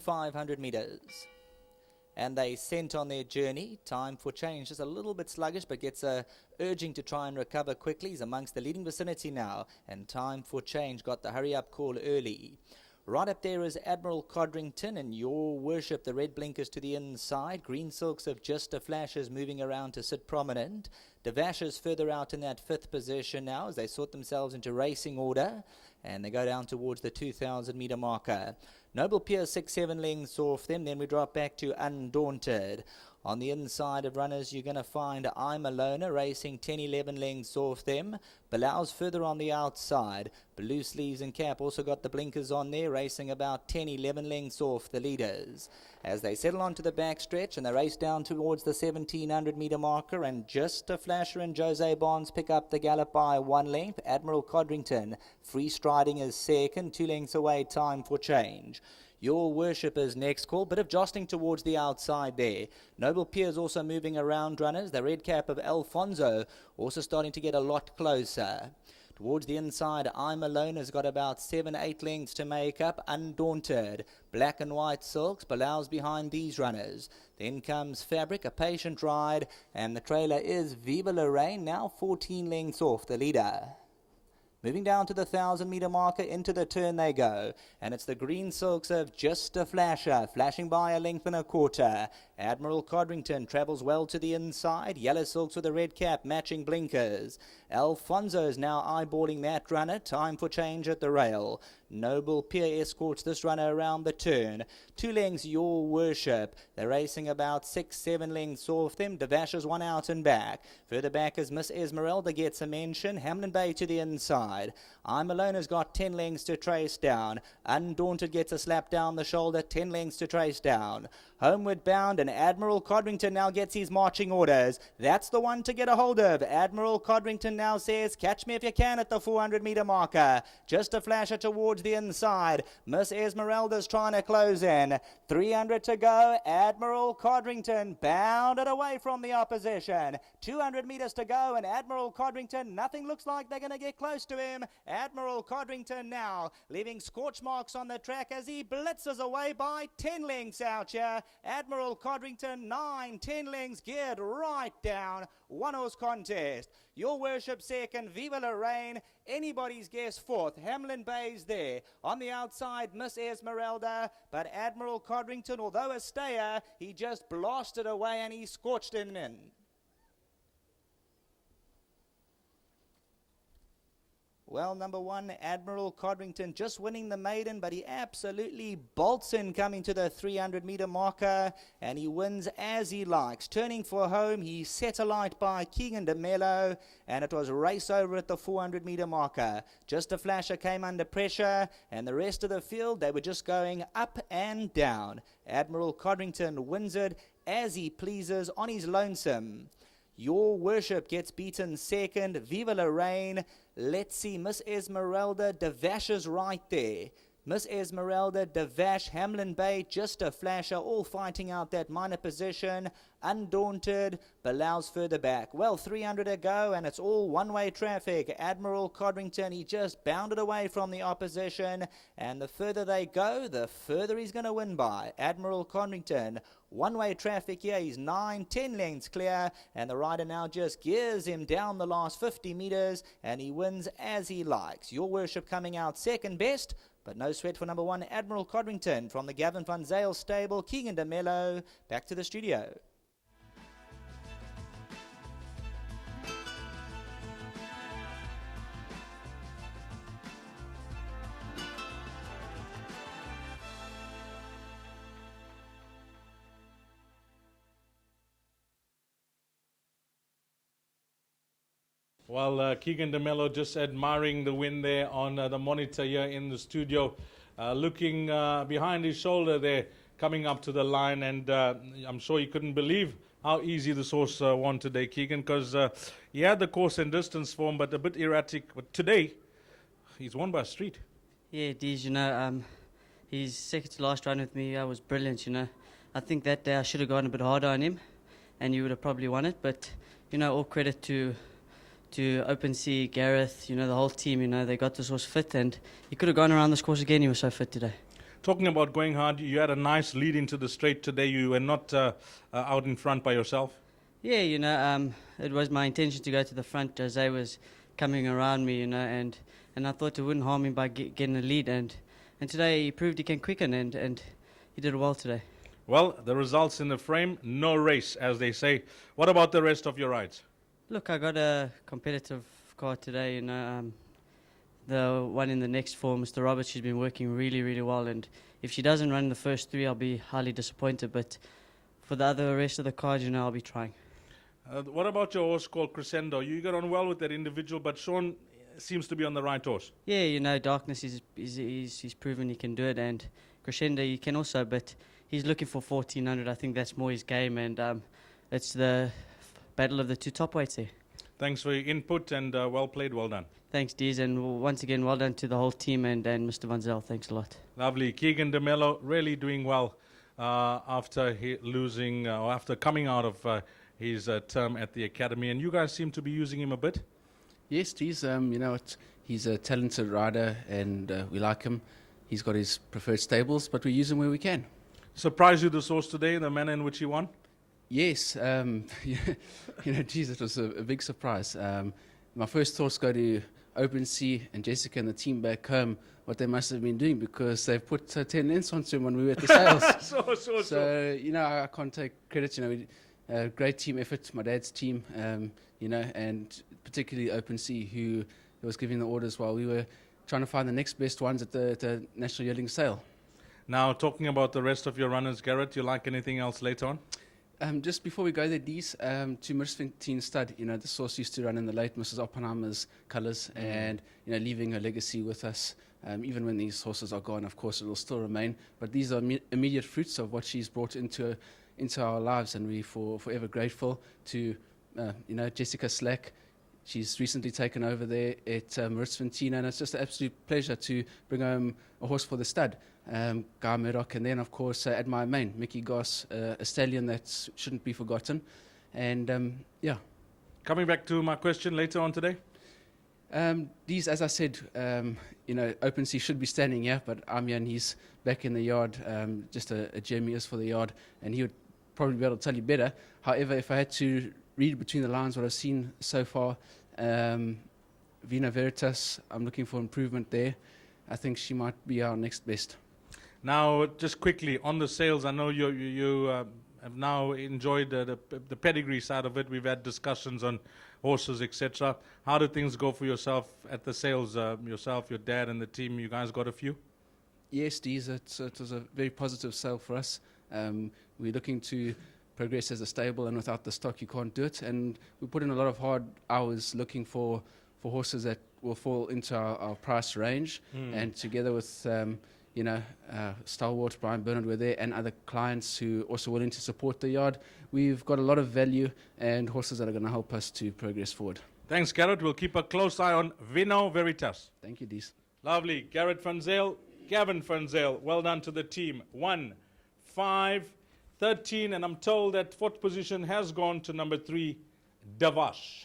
500 metres. And they sent on their journey. Time for Change, just a little bit sluggish, but gets a urging to try and recover quickly. He's amongst the leading vicinity now, and Time for Change got the hurry-up call early. Right up there is Admiral Codrington, and Your Worship, the red blinkers to the inside. Green Silks of Just a Flash is moving around to sit prominent. Devash is further out in that 5th position now as they sort themselves into racing order, and they go down towards the 2,000 metre marker. Noble Pier 6-7 lengths off them. Then we drop back to Undaunted. On the inside of runners, you're going to find I'm a Loner racing 10-11 lengths off them. Bilau's further on the outside. Blue Sleeves and Cap also got the blinkers on there, racing about 10-11 lengths off the leaders. As they settle onto the back stretch and they race down towards the 1,700 metre marker, and Just a Flasher and Jose Bonds pick up the gallop by 1 length. Admiral Codrington free striding is second, 2 lengths away. Time for Change. Your Worship is next call. Bit of jostling towards the outside there. Noble Piers also moving around runners. The red cap of Alfonso also starting to get a lot closer. Towards the inside, I'm Alone has got about 7-8 lengths to make up. Undaunted. Black and White Silks. Bilau's behind these runners. Then comes Fabric, a patient ride. And the trailer is Viva Lorraine, now 14 lengths off the leader. Moving down to the 1,000 metre marker, into the turn they go. And it's the Green Silks of Just a Flasher, flashing by 1 length and a quarter. Admiral Codrington travels well to the inside. Yellow Silks with a red cap, matching blinkers. Alfonso's now eyeballing that runner. Time for Change at the rail. Noble Pier escorts this runner around the turn. 2 lengths, Your Worship. They're racing about 6-7 lengths off them. Devash is 1 out and back. Further back as Miss Esmeralda gets a mention. Hamlin Bay to the inside. I'm Alone has got 10 lengths to trace down. Undaunted gets a slap down the shoulder. 10 lengths to trace down. Homeward Bound, and Admiral Codrington now gets his marching orders. That's the one to get a hold of. Admiral Codrington now says, catch me if you can at the 400 metre marker. Just a flasher towards the inside. Miss Esmeralda's trying to close in. 300 to go. Admiral Codrington bounded away from the opposition. 200 metres to go, and Admiral Codrington, nothing looks like they're going to get close to him. Admiral Codrington now leaving scorch marks on the track as he blitzes away by 10 lengths out here. Admiral Codrington, 9-10 lengths geared right down. 1 horse contest. Your Worship second, Viva Lorraine, anybody's guess fourth. Hamlin Bay's there. On the outside, Miss Esmeralda, but Admiral Codrington, although a stayer, he just blasted away and he scorched him in. Well, number 1, Admiral Codrington just winning the maiden, but he absolutely bolts in coming to the 300 metre marker, and he wins as he likes. Turning for home, he set alight by Keegan de Mello, and it was race over at the 400 metre marker. Just a Flasher came under pressure, and the rest of the field, they were just going up and down. Admiral Codrington wins it as he pleases on his lonesome. Your Worship gets beaten second. Viva Lorraine. Let's see, Miss Esmeralda, Devash is right there. Miss Esmeralda, Devash, Hamlin Bay, Just a Flasher, all fighting out that minor position. Undaunted, Bilau's further back. Well, 300 to go, and it's all one-way traffic. Admiral Codrington, he just bounded away from the opposition, and the further they go, the further he's going to win by. Admiral Codrington, one-way traffic here, he's 9-10 lengths clear, and the rider now just gears him down the last 50 metres, and he wins as he likes. Your Worship coming out second best, but no sweat for number 1, Admiral Codrington. From the Gavin van Zyl stable, Keegan de Mello, back to the studio. Well, Keegan de Mello just admiring the win there on the monitor here in the studio, looking behind his shoulder there, coming up to the line, and I'm sure he couldn't believe how easy this horse won today, Keegan, because he had the course and distance form, but a bit erratic. But today, he's won by a street. Yeah, it is, his second to last run with me was brilliant, I think that day I should have gone a bit harder on him, and he would have probably won it, but, all credit to Open Sea, Gareth, the whole team, they got this horse fit, and he could have gone around this course again. He was so fit today. Talking about going hard, you had a nice lead into the straight today. You were not out in front by yourself. Yeah, it was my intention to go to the front. Jose was coming around me, and I thought it wouldn't harm him by getting a lead. And today he proved he can quicken, and he did well today. Well, the results in the frame, no race, as they say. What about the rest of your rides? Look, I got a competitive car today, the one in the next four, Mr. Roberts, she's been working really, really well, and if she doesn't run the first three, I'll be highly disappointed, but for the rest of the cars, I'll be trying. What about your horse called Crescendo? You got on well with that individual, but Sean seems to be on the right horse. Yeah, Darkness he's proven he can do it, and Crescendo he can also, but he's looking for 1400. I think that's more his game, and it's the battle of the two top weights there. Thanks for your input, and well played, well done. Thanks, Deez, and once again, well done to the whole team and Mr. Van Zyl. Thanks a lot. Lovely. Keegan de Mello really doing well after after coming out of his term at the academy, and you guys seem to be using him a bit. Yes, Deez, he's a talented rider, and we like him. He's got his preferred stables, but we use him where we can. Surprised you, the source today, the manner in which he won? Yes, geez, it was a big surprise. My first thoughts go to Open Sea and Jessica and the team back home, what they must have been doing, because they've put 10 lengths onto him when we were at the sales. So, I can't take credit. Great team effort, my dad's team, and particularly Open Sea, who was giving the orders while we were trying to find the next best ones at the National Yearling Sale. Now, talking about the rest of your runners, Garrett, you like anything else later on? Just before we go there, Deez, to Mirstfontein Stud, the source used to run in the late Mrs. Oppenheimer's colours, and leaving a legacy with us. Even when these horses are gone, of course, it will still remain. But these are immediate fruits of what she's brought into our lives, and we're forever grateful to Jessica Slack. She's recently taken over there at Mirstfontein, and it's just an absolute pleasure to bring home a horse for the stud. Guy Murdoch, and then of course Admire Main, Mickey Goss, a stallion that shouldn't be forgotten. And Coming back to my question later on today. These, as I said, Open Sea should be standing here, but Amian, he's back in the yard, just a gem he is for the yard, and he would probably be able to tell you better. However, if I had to read between the lines what I've seen so far, Vina Veritas, I'm looking for improvement there. I think she might be our next best. Now, just quickly, on the sales, I know you have now enjoyed the pedigree side of it. We've had discussions on horses, etc. How did things go for yourself at the sales? Yourself, your dad, and the team, you guys got a few? Yes, Deez, it was a very positive sale for us. We're looking to progress as a stable, and without the stock, you can't do it. And we put in a lot of hard hours looking for horses that will fall into our price range. And together with stalwart Brian Bernard were there, and other clients who also willing to support the yard, we've got a lot of value and horses that are going to help us to progress forward. Thanks, Garrett. We'll keep a close eye on Vino Veritas. Thank you, Deez. Lovely. Garrett Van Zyl, Gavin Van Zyl, well done to the team. 1, 5, 13, and I'm told that fourth position has gone to number 3, Davash.